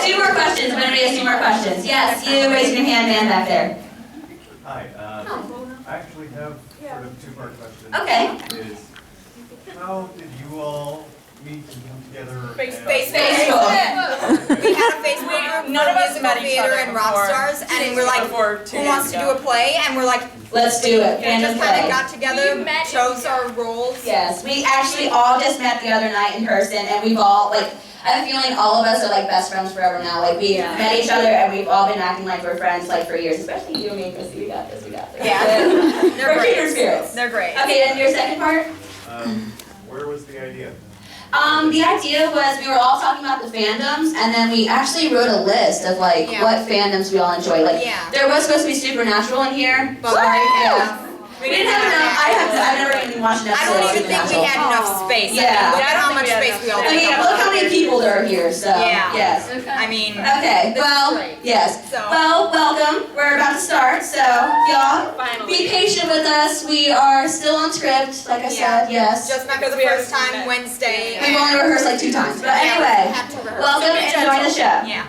Two more questions. If anybody has two more questions. Yes, you raising your hand, man back there. Hi. I actually have sort of two-part question. Okay. Is how did you all meet and come together? Facebook. We had a Facebook group, None of us met musical each theater other and rock before- stars, and we're like, before 2 who wants to do a play? And we're like, Let's do it. we just kind of got We together, met chose our roles. Yes, we actually all just met the other night in person, and we've all, like, I have a feeling all of us are, like, best friends forever now. Like, we met each other, and we've all been acting like we're friends, like, for years. Especially you and me, Chrissy. We got this, we got this. Yeah. We're kindred spirits. They're great. Okay, and your second part? Where was the idea? The idea was we were all talking about the fandoms, and then we actually wrote a list of, like, what fandoms we all enjoy. Like, there was supposed to be Supernatural in here. But we didn't have enough. I've never even watched an I episode don't of even think we Supernatural. had enough space. Yeah. Look at how much space we all I mean, took look up. how many people there are here, so, Yeah. yes. I mean, Okay, well, yes. So- Well, welcome. We're about to start, so y'all be patient with us. We are still on script, like I said, yes. just met for the first time Wednesday. We've only rehearsed like 2 times, but anyway, had to rehearse. welcome and enjoy the show. Yeah.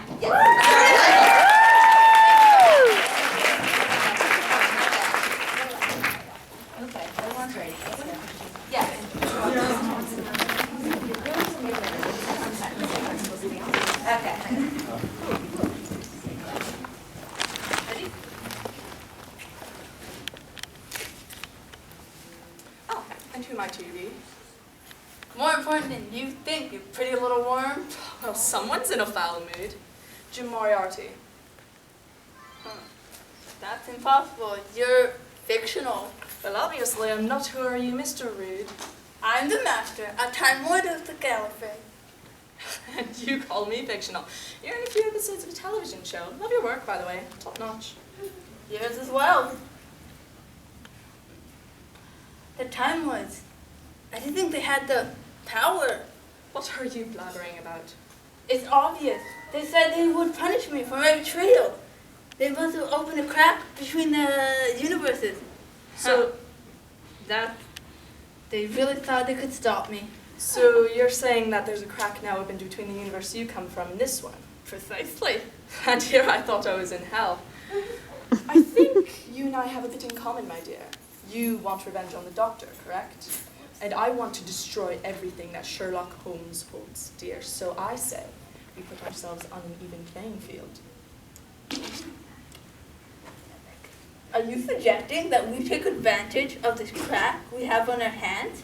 Okay, everyone's ready. Yes. Okay. Oh, and who might you be? More important than you think, you pretty little worm. Well, someone's in a foul mood. Jim Moriarty. That's impossible. You're fictional. Well, obviously, I'm not. Who are you, Mr. Rude? I'm the Master, a Time Lord of the Gallifrey. And you call me fictional. You're in a few episodes of a television show. Love your work, by the way. Top notch. Yours as well. The Time Lords. I didn't think they had the power. What are you blabbering about? It's obvious. They said they would punish me for my betrayal. They must have opened a crack between the universes. So, that they really thought they could stop me. So you're saying that there's a crack now open between the universe you come from and this one? Precisely. And here I thought I was in hell. I think you and I have a bit in common, my dear. You want revenge on the Doctor, correct? And I want to destroy everything that Sherlock Holmes holds dear. So I say we put ourselves on an even playing field. Are you suggesting that we take advantage of this crack we have on our hands?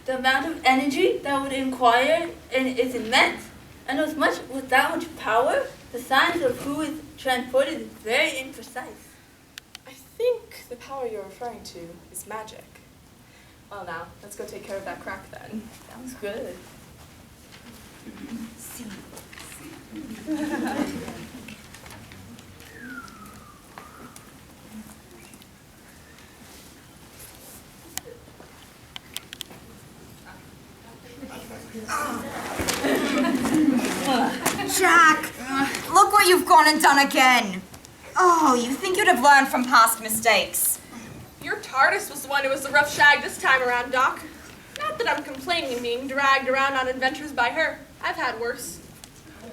The amount of energy that would inquire is immense. And with that much power, the science of who is transported is very imprecise. I think the power you're referring to is magic. Well now, let's go take care of that crack then. Sounds good. Jack, look what you've gone and done again. Oh, you think you'd have learned from past mistakes. Your TARDIS was the one who was the rough shag this time around, Doc. Not that I'm complaining of being dragged around on adventures by her. I've had worse.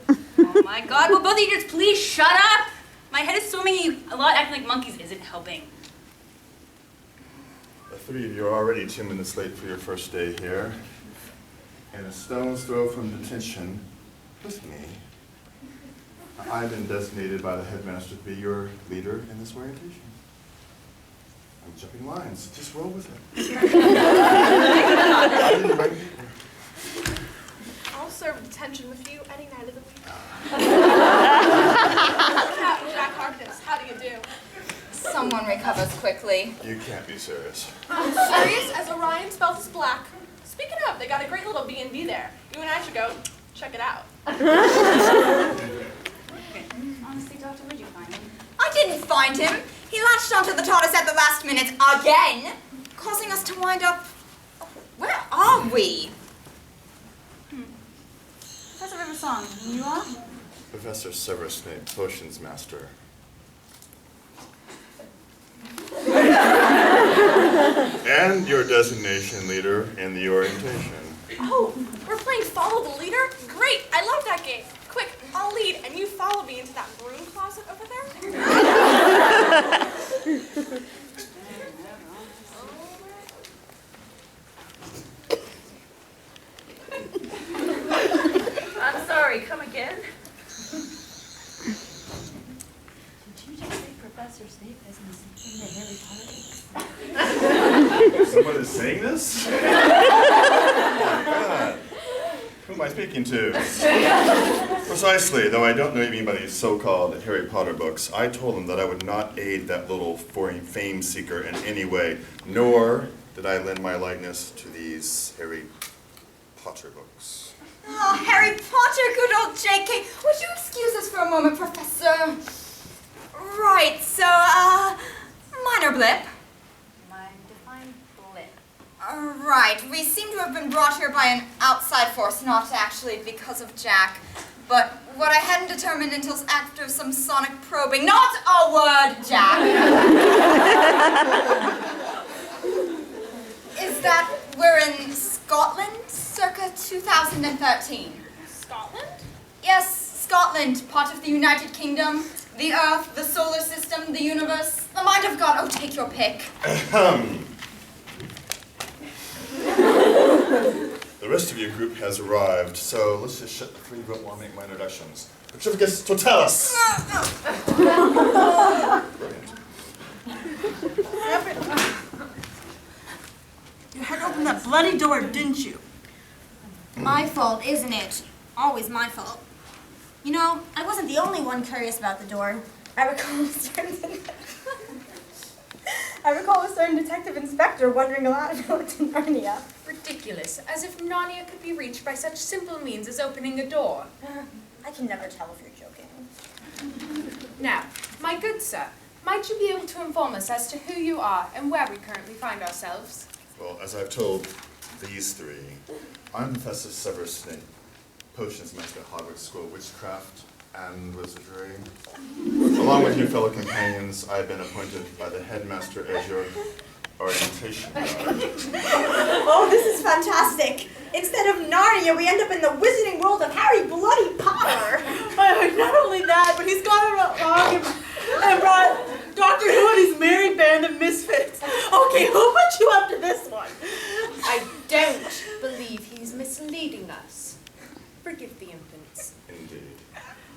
Oh my god, will both of you just please shut up? My head is swimming a lot, acting like monkeys isn't helping. The 3 of you are already 2 minutes late for your first day here. And a stone's throw from detention with me. I've been designated by the headmaster to be your leader in this orientation. I'm jumping lines. Just roll with it. I didn't write paper. I'll serve detention with you any night of the week. Captain Jack Harkness, how do you do? Someone recovers quickly. You can't be serious. Serious as Orion spells his black. Speaking of, they got a great little B&B there. You and I should go check it out. Honestly, Doctor, where'd you find him? I didn't find him. He latched onto the TARDIS at the last minute again, causing us to wind up... Where are we? Professor Riversong, you are? Professor Severus Snape, Potions Master. And your designation leader in the orientation. Oh, we're playing Follow the Leader? Great, I love that game. Quick, I'll lead, and you follow me into that broom closet over there. I'm sorry, come again? Did you just say Professor Snape has been sleeping in Harry Potter? Someone is saying this? Oh my God. Who am I speaking to? Precisely, though I don't know even by these so-called Harry Potter books, I told them that I would not aid that little foreign fame seeker in any way, nor did I lend my likeness to these Harry Potter books. Oh, Harry Potter, good old J.K. Would you excuse us for a moment, Professor? Right, so, minor blip. Define blip. Right, we seem to have been brought here by an outside force, not actually because of Jack. But what I hadn't determined until after some sonic probing, not a word, Jack, is that we're in Scotland, circa 2013. Scotland? Yes, Scotland, part of the United Kingdom, the Earth, the solar system, the universe, the mind of God. Oh, take your pick. The rest of your group has arrived, so let's just shut the free vote while I make my introductions. Petrificus Totalis! Brilliant. You had to open that bloody door, didn't you? My fault, isn't it? Always my fault. You know, I wasn't the only one curious about the door. I recall a certain detective inspector wondering aloud about to Narnia. Ridiculous, as if Narnia could be reached by such simple means as opening a door. I can never tell if you're joking. Now, my good sir, might you be able to inform us as to who you are and where we currently find ourselves? Well, as I've told these three, I'm Professor Severus Snape, potions master at Hogwarts School of Witchcraft and Wizardry. Along with your fellow companions, I've been appointed by the headmaster as your orientation guide. Oh, this is fantastic! Instead of Narnia, we end up in the wizarding world of Harry Bloody Potter! Not only that, but he's gone along and brought Doctor Who and his merry band of misfits. Okay, who put you up to this one? I don't believe he's misleading us. Forgive the impudence. Indeed.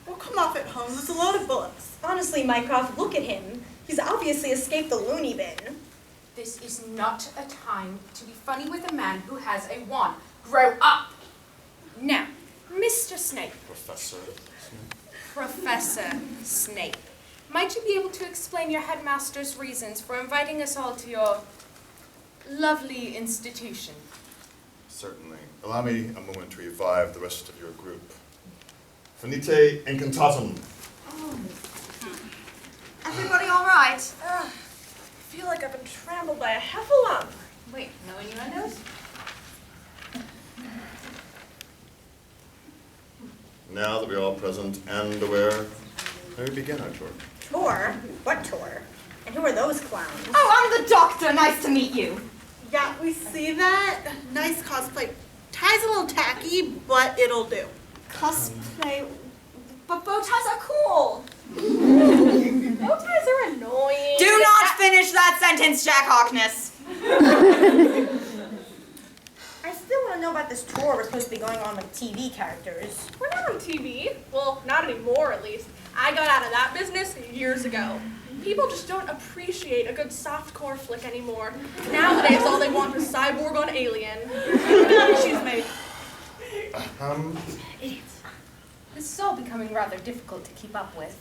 Well, come off it, Holmes. It's a load of bullets. Honestly, Mycroft, look at him. He's obviously escaped the loony bin. This is not a time to be funny with a man who has a wand. Grow up! Now, Mr. Snape. Professor Snape? Professor Snape. Might you be able to explain your headmaster's reasons for inviting us all to your lovely institution? Certainly. Allow me a moment to revive the rest of your group. Finite incantatum. Everybody all right? I feel like I've been trampled by a heffalump. Wait, no innuendos? Now that we're all present and aware, may we begin our tour. Tour? What tour? And who are those clowns? Oh, I'm the doctor. Nice to meet you. Yeah, we see that. Nice cosplay. Tie's a little tacky, but it'll do. Cosplay, but bow ties are cool. Bow ties are annoying. Do not finish that sentence, Jack Harkness. I still want to know about this tour we're supposed to be going on with TV characters. We're not on TV. Well, not anymore, at least. I got out of that business years ago. People just don't appreciate a good softcore flick anymore. Nowadays, all they want is Cyborg on Alien. She's made. This is all becoming rather difficult to keep up with.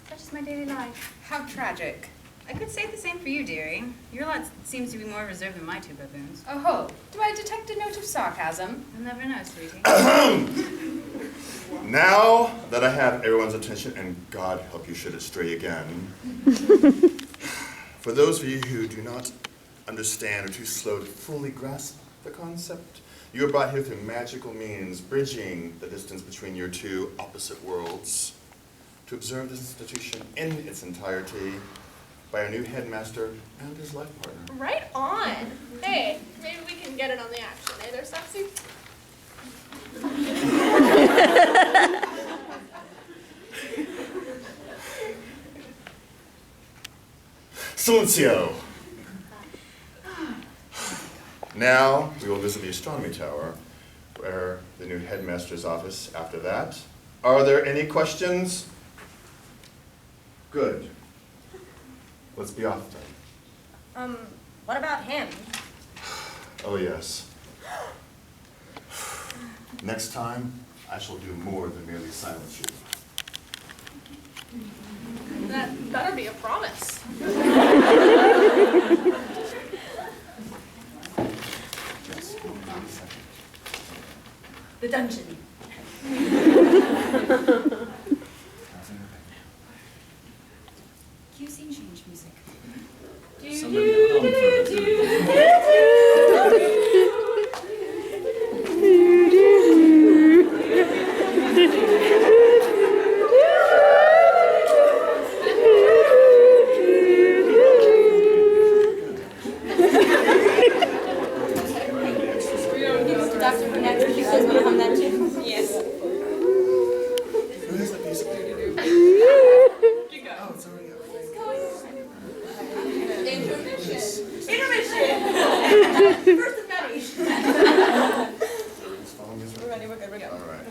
Such is my daily life. How tragic. I could say the same for you, dearie. Your lot seems to be more reserved than my two baboons. Oh ho, do I detect a note of sarcasm? You'll never know, sweetie. Now that I have everyone's attention, and God help you should it stray again, for those of you who do not understand or too slow to fully grasp the concept, you are brought here through magical means, bridging the distance between your two opposite worlds, to observe this institution in its entirety by our new headmaster and his life partner. Right on. Hey, maybe we can get in on the action, eh there, Sexy? Silencio! Now, we will visit the astronomy tower, where the new headmaster's office after that. Are there any questions? Good. Let's be off then. What about him? Oh, yes. Next time, I shall do more than merely silence you. That better be a promise. Yes, hold on a second. The dungeon. Cue scene change music. Doctor Who next. You guys want to hum that too? Yes. Who has that piece of paper? You go. Oh, it's already up. Intermission. First of many. We're ready, we're good, we're good. All right.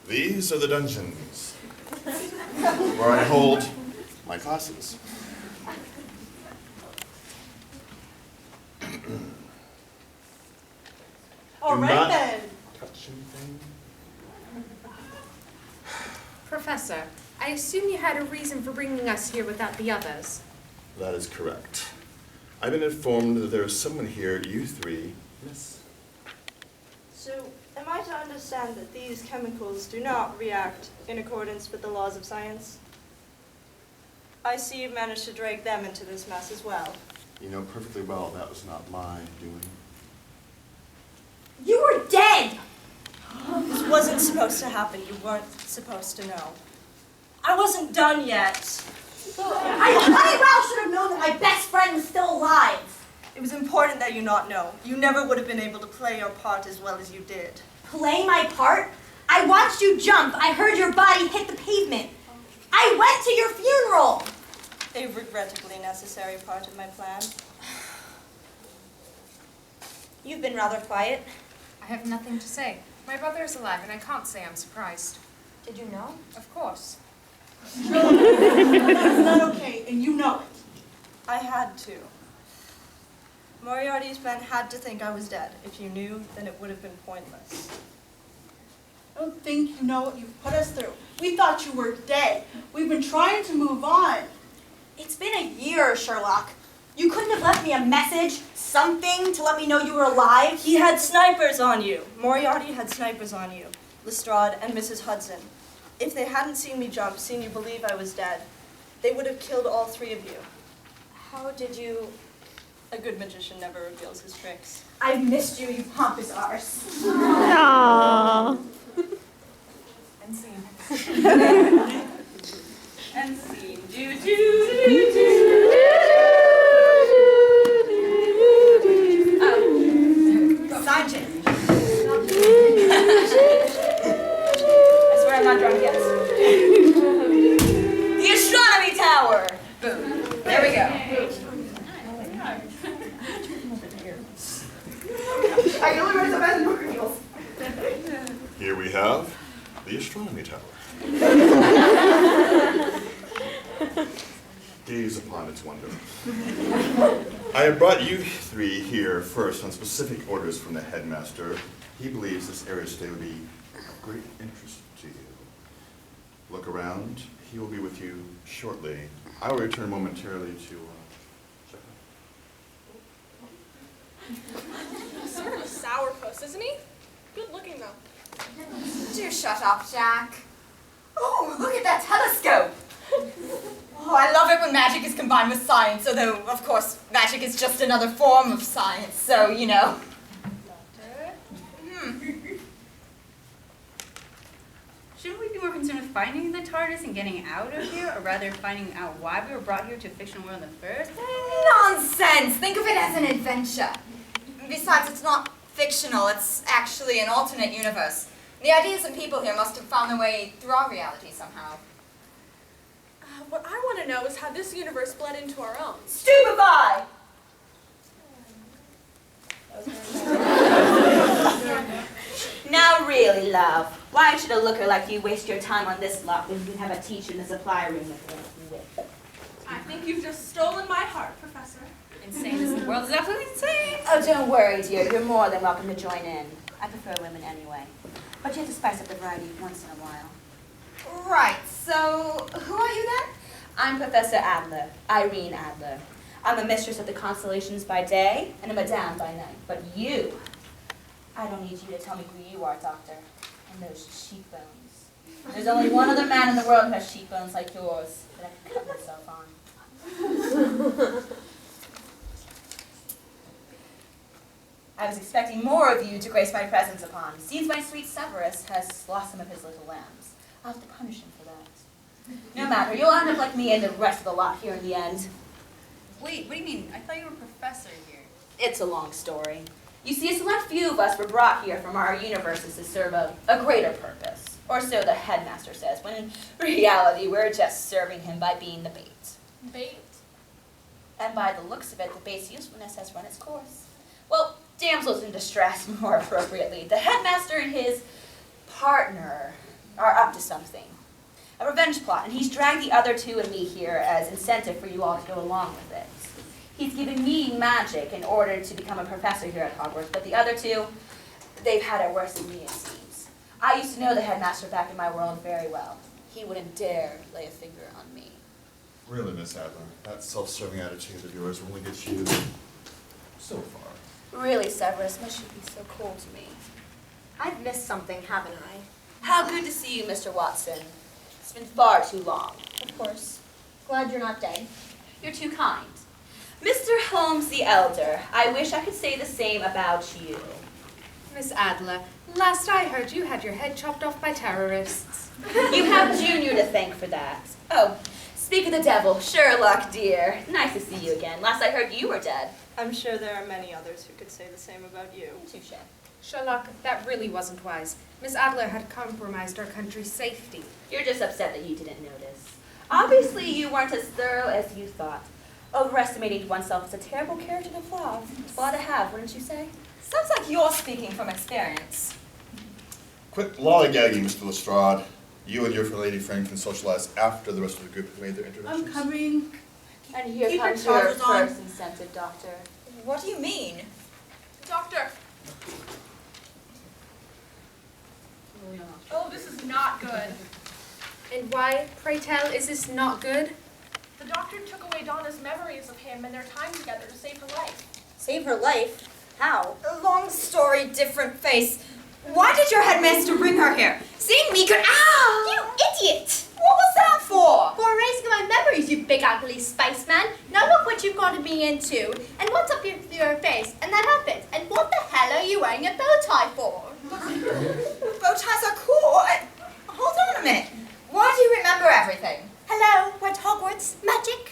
These are the dungeons where I hold my classes. All Do right not then. touch anything. Professor, I assume you had a reason for bringing us here without the others. That is correct. I've been informed that there is someone here you three miss. So, am I to understand that these chemicals do not react in accordance with the laws of science? I see you've managed to drag them into this mess as well. You know perfectly well that was not my doing. You were dead! This wasn't supposed to happen. You weren't supposed to know. I wasn't done yet. I bloody well should have known that my best friend was still alive. It was important that you not know. You never would have been able to play your part as well as you did. Play my part? I watched you jump. I heard your body hit the pavement. I went to your funeral. A regrettably necessary part of my plan. You've been rather quiet. I have nothing to say. My brother is alive, and I can't say I'm surprised. Did you know? Of course. That's not okay, and you know it. I had to. Moriarty's men had to think I was dead. If you knew, then it would have been pointless. I don't think you know what you've put us through. We thought you were dead. We've been trying to move on. It's been a year, Sherlock. You couldn't have left me a message, something, to let me know you were alive? He had snipers on you. Moriarty had snipers on you. Lestrade and Mrs. Hudson. If they hadn't seen me jump, seen you believe I was dead, they would have killed all three of you. How did you... A good magician never reveals his tricks. I've missed you, you pompous arse. Aww. And scene. And scene. Do, do, do, do. Sergeant. I swear I'm not drunk yet. The astronomy tower. Boom. There we go. Here we have the astronomy tower. Gaze upon its wonder. I have brought you three here first on specific orders from the headmaster. He believes this area today will be of great interest to you. Look around. He will be with you shortly. I will return momentarily to check out. Sort of a sourpuss, isn't he? Good looking though. Do shut up, Jack. Oh, look at that telescope! Oh, I love it when magic is combined with science, although, of course, magic is just another form of science, so, you know. Shouldn't we be more concerned with finding the TARDIS and getting out of here, or rather finding out why we were brought here to a fictional world in the first place? Nonsense! Think of it as an adventure. Besides, it's not fictional, it's actually an alternate universe. The ideas and people here must have found their way through our reality somehow. What I want to know is how this universe bled into our own. Stupefy! Now really, love, why should a looker like you waste your time on this lot when you can have a teacher in the supply room with? I think you've just stolen my heart, Professor. Insane as the world is absolutely insane. Oh, don't worry, dear. You're more than welcome to join in. I prefer women anyway. But you have to spice up the variety once in a while. Right, so who are you then? I'm Professor Adler, Irene Adler. I'm a mistress of the constellations by day and a madame by night. But you, I don't need you to tell me who you are, Doctor. And those cheekbones. There's only one other man in the world who has cheekbones like yours that I can cut myself on. I was expecting more of you to grace my presence upon. Seems my sweet Severus has lost some of his little lambs. I'll have to punish him for that. No matter, you'll end up like me and the rest of the lot here in the end. Wait, what do you mean? I thought you were a professor here. It's a long story. You see, a select few of us were brought here from our universes to serve a greater purpose. Or so the headmaster says, when in reality we're just serving him by being the bait. Bait? And by the looks of it, the bait's usefulness has run its course. Well, damsels in distress, more appropriately. The headmaster and his partner are up to something. A revenge plot, and he's dragged the other two and me here as incentive for you all to go along with it. He's given me magic in order to become a professor here at Hogwarts, but the other two, they've had it worse than me, it seems. I used to know the headmaster back in my world very well. He wouldn't dare lay a finger on me. Really, Miss Adler, that self-serving attitude of yours will only get you so far. Really, Severus, must you be so cool to me? I've missed something, haven't I? How good to see you, Mr. Watson. It's been far too long. Of course. Glad you're not dead. You're too kind. Mr. Holmes the Elder, I wish I could say the same about you. Miss Adler, last I heard you had your head chopped off by terrorists. You have Junior to thank for that. Oh, speak of the devil, Sherlock, dear. Nice to see you again. Last I heard you were dead. I'm sure there are many others who could say the same about you. Touche. Sherlock, that really wasn't wise. Miss Adler had compromised our country's safety. You're just upset that you didn't notice. Obviously, you weren't as thorough as you thought. Overestimating oneself is a terrible character to flaw to have, wouldn't you say? Sounds like you're speaking from experience. Quit lollygagging, Mr. Lestrade. You and your lady friend can socialize after the rest of the group have made their introductions. I'm coming. And here Keep comes your your trousers on. first incentive, Doctor. What do you mean? Doctor. Oh, this is not good. And why, pray tell, is this not good? The doctor took away Donna's memories of him and their time together to save her life. Save her life? How? A long story, different face. Why did your headmaster bring her here? Seeing me could— Ah! You idiot! What was that for? For erasing my memories, you big ugly spaceman. Now look what you've gotten me into. And what's up your face? And that outfit. And what the hell are you wearing a bow tie for? Bow ties are cool. Hold on a minute. Why do you remember everything? Hello, we're at Hogwarts. Magic.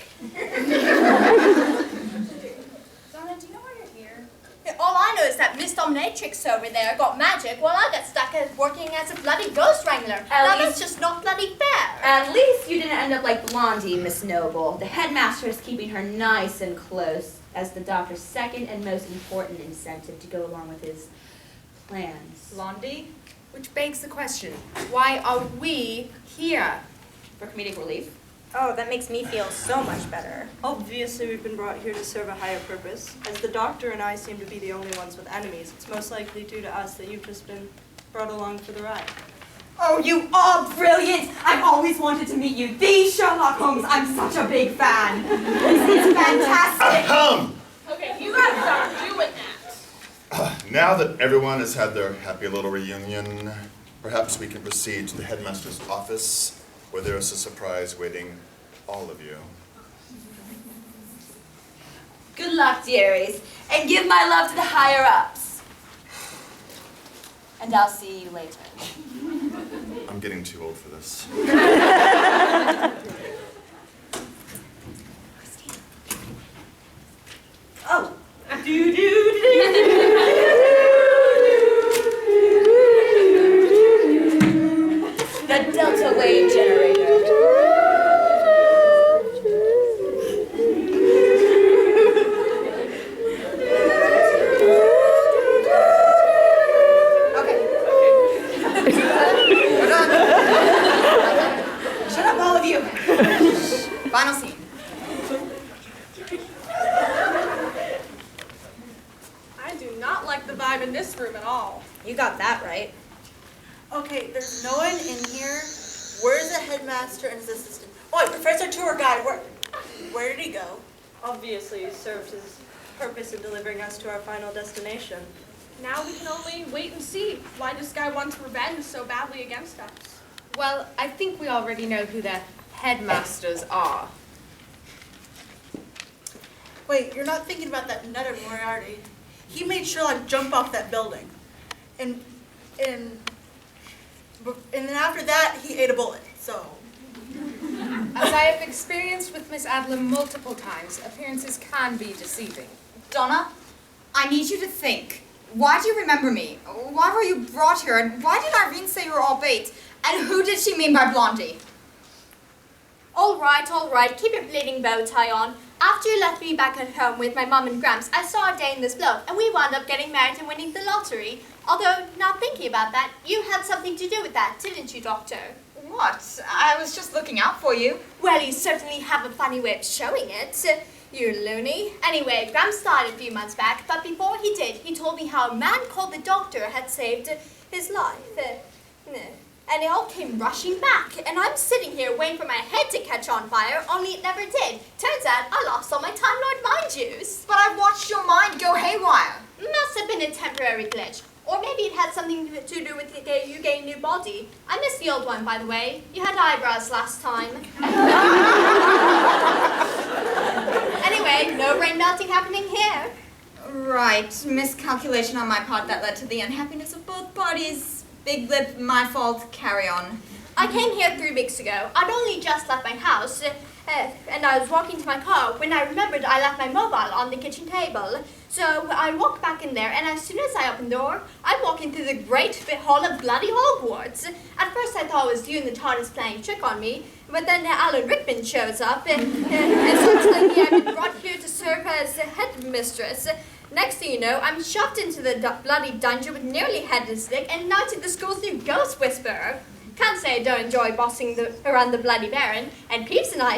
Donna, do you know why you're here? All I know is that Miss Dominatrix over there got magic while I got stuck as working as a bloody ghost wrangler. Now that's just not bloody fair. At least you didn't end up like Blondie, Miss Noble. The headmaster is keeping her nice and close as the doctor's second and most important incentive to go along with his plans. Blondie? Which begs the question, why are we here? For comedic relief. Oh, that makes me feel so much better. Obviously, we've been brought here to serve a higher purpose. As the doctor and I seem to be the only ones with enemies, it's most likely due to us that you've just been brought along for the ride. Oh, you are brilliant! I've always wanted to meet you. The Sherlock Holmes. I'm such a big fan. This is fantastic. Ahem! Okay, you gotta stop doing that. Now that everyone has had their happy little reunion, perhaps we can proceed to the headmaster's office, where there is a surprise waiting all of you. Good luck, dearies, and give my love to the higher-ups. And I'll see you later. I'm getting too old for this. Oh. The delta wave generator. We're done. Shut up, all of you. Final scene. I do not like the vibe in this room at all. You got that right. Okay, there's no one in here. Where's the headmaster and his assistant? Oh, wait, Professor Tour Guide, where did he go? Obviously, he served his purpose in delivering us to our final destination. Now we can only wait and see why this guy wants revenge so badly against us. Well, I think we already know who the headmasters are. Wait, you're not thinking about that nutter Moriarty. He made Sherlock jump off that building. And then after that, he ate a bullet, so. As I have experienced with Miss Adler multiple times, appearances can be deceiving. Donna, I need you to think. Why do you remember me? Why were you brought here? And why did Irene say you were all bait? And who did she mean by Blondie? All right, keep your bleeding bow tie on. After you left me back at home with my mum and Gramps, I saw a day in this bloke, and we wound up getting married and winning the lottery. Although, now thinking about that, you had something to do with that, didn't you, Doctor? What? I was just looking out for you. Well, you certainly have a funny way of showing it. You loony. Anyway, Gramps died a few months back, but before he did, he told me how a man called the Doctor had saved his life. And it all came rushing back, and I'm sitting here waiting for my head to catch on fire, only it never did. Turns out I lost all my Time Lord mind juice. But I watched your mind go haywire. Must have been a temporary glitch. Or maybe it had something to do with you getting a new body. I missed the old one, by the way. You had eyebrows last time. Anyway, no brain melting happening here. Right. Miscalculation on my part that led to the unhappiness of both parties. Big lip, my fault. Carry on. I came here 3 weeks ago. I'd only just left my house, and I was walking to my car when I remembered I left my mobile on the kitchen table. So I walked back in there, and as soon as I opened the door, I'm walking through the great hall of bloody Hogwarts. At first I thought it was you and the TARDIS playing a trick on me, but then Alan Rickman shows up and starts telling me I've been brought here to serve as headmistress. Next thing you know, I'm shoved into the bloody dungeon with nearly headless Dick and now to the school's new ghost whisperer. Can't say I don't enjoy bossing around the bloody Baron, and Peeps and I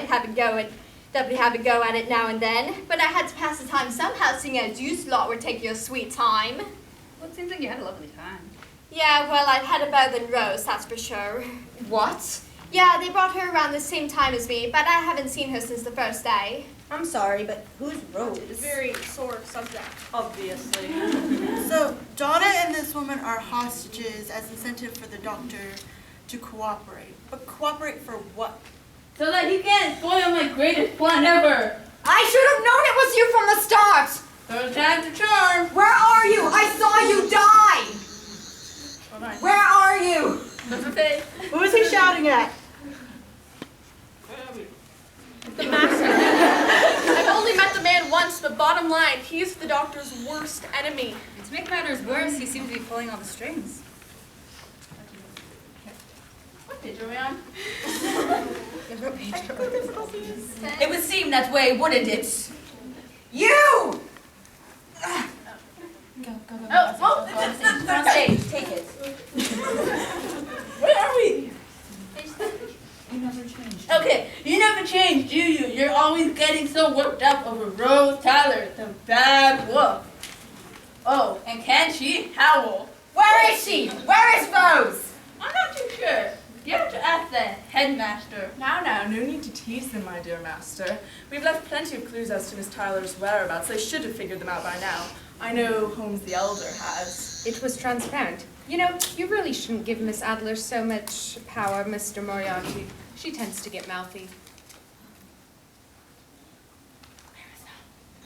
definitely have a go at it now and then, but I had to pass the time somehow, seeing as you lot were taking your sweet time. Well, it seems like you had a lovely time. Yeah, well, I've had it better than Rose, that's for sure. What? Yeah, they brought her around the same time as me, but I haven't seen her since the first day. I'm sorry, but who's Rose? It's a very sore subject. Obviously. So, Donna and this woman are hostages as incentive for the Doctor to cooperate. But cooperate for what? So that he can't spoil my greatest plan ever. I should have known it was you from the start. Third time's a charm. Where are you? I saw you die. Alright. Where are you? Who is he shouting at? The Master. I've only met the man once, but bottom line, he's the Doctor's worst enemy. And to make matters worse, he seems to be pulling all the strings. What did you, ma'am? It would seem that way, wouldn't it? You! On stage, take it. Where are we? You never changed. Okay, you never changed, do you? You're always getting so worked up over Rose Tyler, the bad wolf. Oh, and can she howl? Where is she? Where is Rose? I'm not too sure. You have to ask the headmaster. Now, no need to tease them, my dear master. We've left plenty of clues as to Miss Tyler's whereabouts. They should have figured them out by now. I know Holmes the Elder has. It was transparent. You know, you really shouldn't give Miss Adler so much power, Mr. Moriarty. She tends to get mouthy.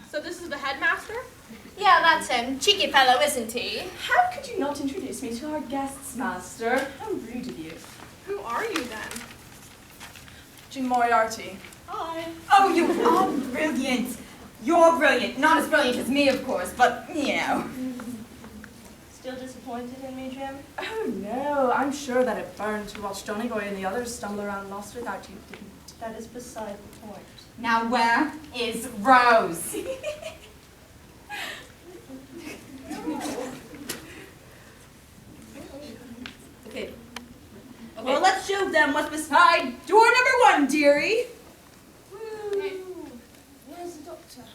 So this is the headmaster? Yeah, that's him. Cheeky fellow, isn't he? How could you not introduce me to our guests, Master? How rude of you. Who are you then? Jim Moriarty. Hi. Oh, you are brilliant. You're brilliant. Not as brilliant as me, of course, but, you know. Still disappointed in me, Jim? Oh no, I'm sure that it burned to watch Johnny Boy and the others stumble around lost without you, didn't it? That is beside the point. Now, where is Rose? Okay. Well, let's show them what's beside door number 1, dearie. Where's the doctor?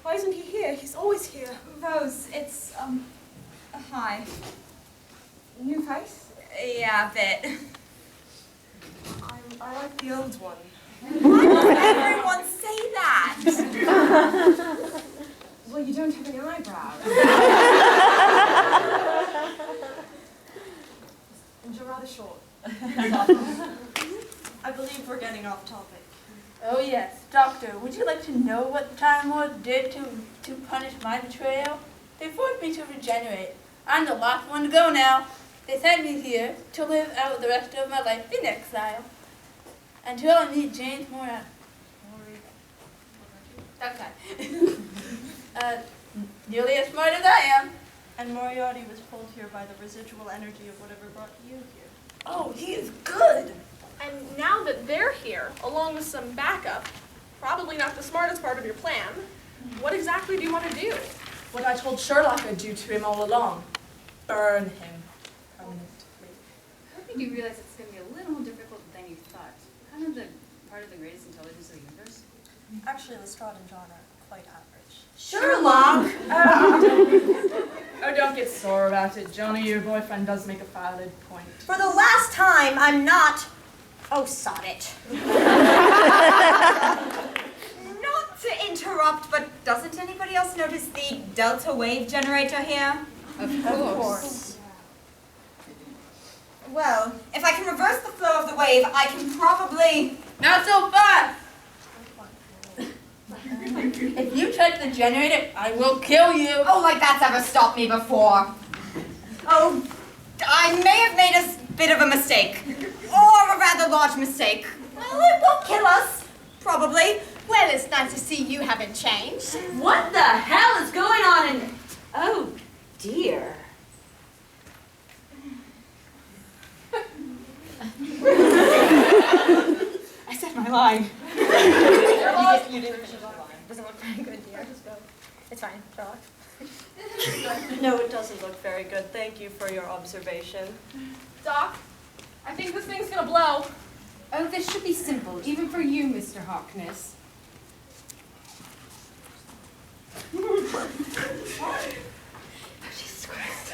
Why isn't he here? He's always here. Rose, it's, hi. New face? Yeah, a bit. I like the old one. Why does everyone say that? Well, you don't have any eyebrows. And you're rather short. I believe we're getting off topic. Oh yes, Doctor, would you like to know what the Time Lord did to punish my betrayal? They forced me to regenerate. I'm the last one to go now. They sent me here to live out the rest of my life in exile. Until I meet James Moriarty. Okay. Nearly as smart as I am. And Moriarty was pulled here by the residual energy of whatever brought you here. Oh, he is good. And now that they're here, along with some backup, probably not the smartest part of your plan, what exactly do you want to do? What I told Sherlock I'd do to him all along. Burn him permanently. How did you realize it's going to be a little more difficult than you thought? Kind of the part of the greatest intelligence of the universe. Actually, Lestrade and John are quite average. Sherlock! Oh, don't get sore about it, Johnny. Your boyfriend does make a valid point. For the last time, I'm not... Oh, sod it. Not to interrupt, but doesn't anybody else notice the delta wave generator here? Of course. Well, if I can reverse the flow of the wave, I can probably... Not so fast! If you touch the generator, I will kill you. Oh, like that's ever stopped me before. Oh, I may have made a bit of a mistake. Or a rather large mistake. Well, it won't kill us. Probably. Well, it's nice to see you haven't changed. What the hell is going on in... Oh, dear. I said my line. You didn't finish the line. Doesn't look very good, dear. Just go. It's fine, Sherlock. No, it doesn't look very good. Thank you for your observation. Doc, I think this thing's gonna blow. Oh, this should be simple, even for you, Mr. Harkness. Jesus Christ.